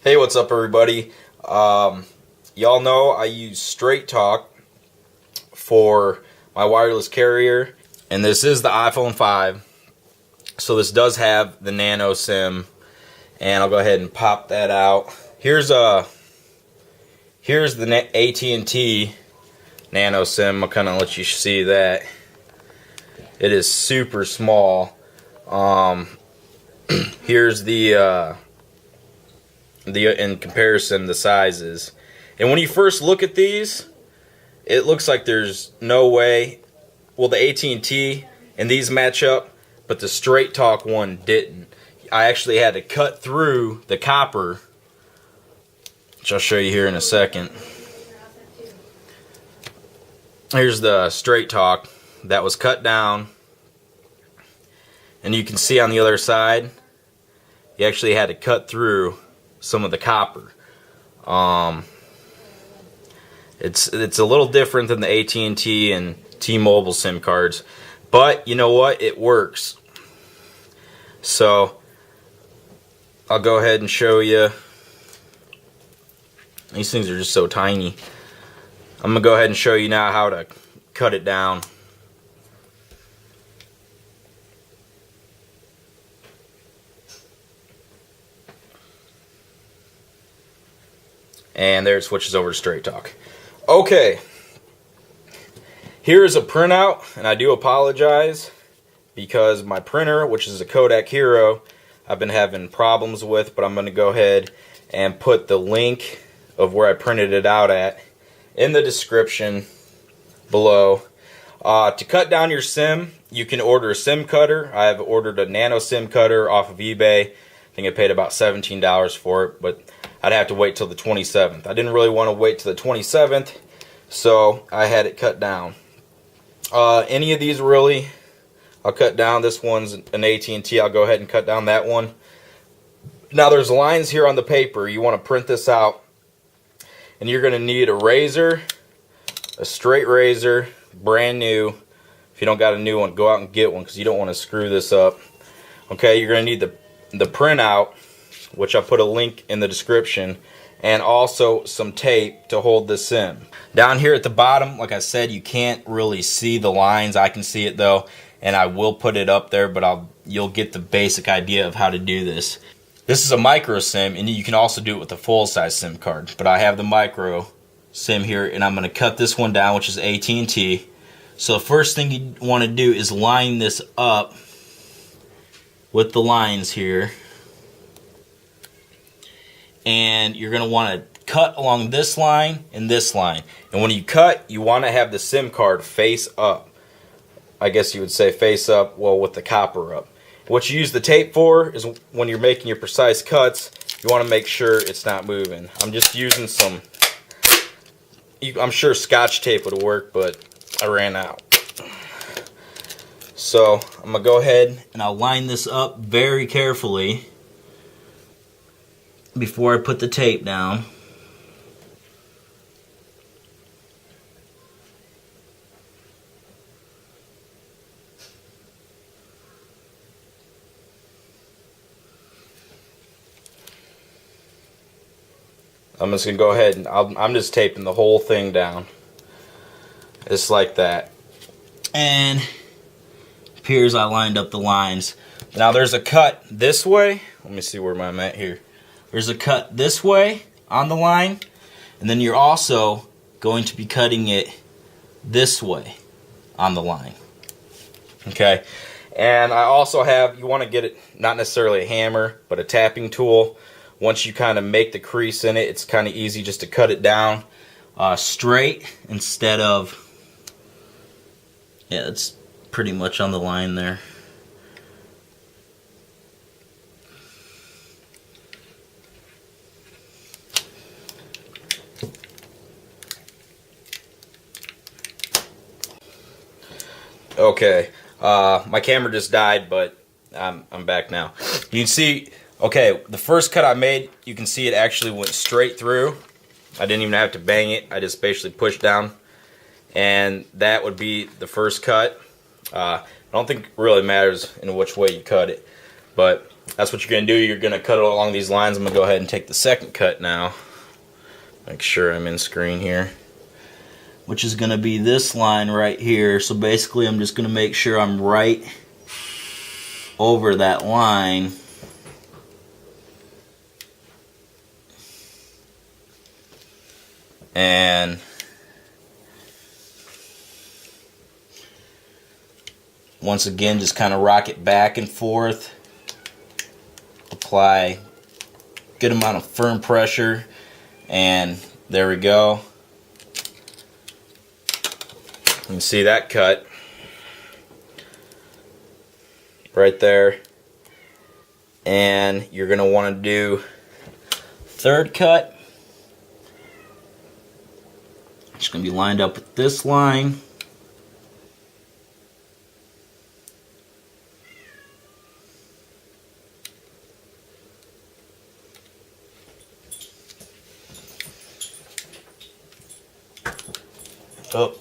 Hey, what's up, everybody? Y'all know I use Straight Talk for my wireless carrier, and this is the iPhone 5. So this does have the nano SIM, and I'll go ahead and pop that out. Here's the AT&T nano SIM. I'll kind of let you see that. It is super small. Here's the in comparison, the sizes. And when you first look at these, it looks like there's no way. Well, the AT&T and these match up, but the Straight Talk one didn't. I actually had to cut through the copper, which I'll show you here in a second. Here's the Straight Talk that was cut down, and you can see on the other side you actually had to cut through some of the copper. It's a little different than the AT&T and T-Mobile SIM cards, but you know what? It works. So I'll go ahead and show you. These things are just so tiny. I'm gonna go ahead and show you now how to cut it down. And there it switches over to Straight Talk. Okay, here is a printout, and I do apologize because my printer, which is a Kodak Hero, I've been having problems with, but I'm going to go ahead and put the link of where I printed it out at in the description below. To cut down your SIM, you can order a SIM cutter. I have ordered a nano SIM cutter off of eBay. I think I paid about $17 for it, but I'd have to wait till the 27th. I didn't really want to wait till the 27th, so I had it cut down. Any of these really, I'll cut down. This one's an AT&T. I'll go ahead and cut down that one. Now there's lines here on the paper. You want to print this out, and you're going to need a razor, a straight razor, brand new. If you don't got a new one, go out and get one because you don't want to screw this up. Okay, you're going to need the printout, which I'll put a link in the description, and also some tape to hold the SIM. Down here at the bottom, like I said, you can't really see the lines. I can see it though, and I will put it up there, but you'll get the basic idea of how to do this. This is a micro SIM, and you can also do it with a full-size SIM card, but I have the micro SIM here, and I'm going to cut this one down, which is AT&T. So the first thing you want to do is line this up with the lines here. And you're going to want to cut along this line and this line. And when you cut, you want to have the SIM card face up. I guess you would say face up, well, with the copper up. What you use the tape for is when you're making your precise cuts, you want to make sure it's not moving. I'm just using some, I'm sure Scotch tape would work, but I ran out. So I'm going to go ahead and I'll line this up very carefully before I put the tape down. I'm just going to go ahead and I'm just taping the whole thing down. Just like that. And it appears I lined up the lines. Now there's a cut this way. Let me see where I'm at here. There's a cut this way on the line, and then you're also going to be cutting it this way on the line. Okay, and I also have, you want to get it, not necessarily a hammer, but a tapping tool. Once you kind of make the crease in it, it's kind of easy just to cut it down straight instead of, yeah, it's pretty much on the line there. Okay, my camera just died, but I'm back now. You can see, okay, the first cut I made, you can see it actually went straight through. I didn't even have to bang it. I just basically pushed down, and that would be the first cut. I don't think it really matters in which way you cut it, but that's what you're going to do. You're going to cut it along these lines. I'm going to go ahead and take the second cut now. Make sure I'm in screen here. Which is going to be this line right here. So basically I'm just going to make sure I'm right over that line. And once again, just kind of rock it back and forth. Apply a good amount of firm pressure, and there we go. You can see that cut right there. And you're going to want to do third cut. It's going to be lined up with this line. Oh,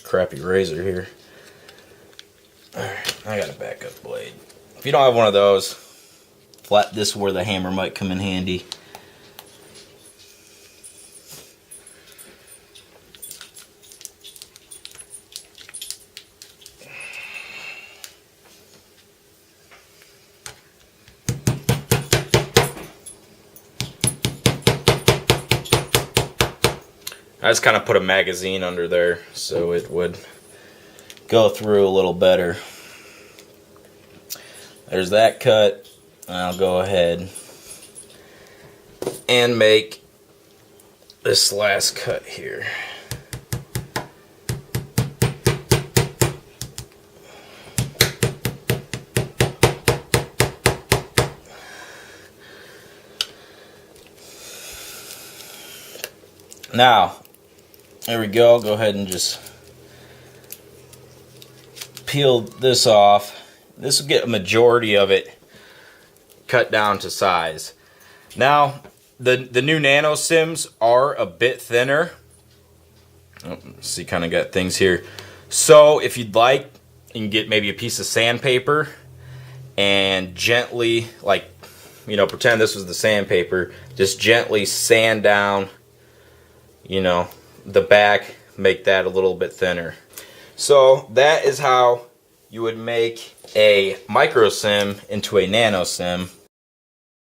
crappy razor here. Alright, I got a backup blade. If you don't have one of those, this is where the hammer might come in handy. I just kind of put a magazine under there so it would go through a little better. There's that cut. I'll go ahead and make this last cut here. Now, there we go. Go ahead and just peel this off. This will get a majority of it cut down to size. Now, the new nano sims are a bit thinner. Oh, see, kind of got things here. So if you'd like, you can get maybe a piece of sandpaper and gently, like, you know, pretend this was the sandpaper. Just gently sand down, you know, the back, make that a little bit thinner. So that is how you would make a micro sim into a nano sim.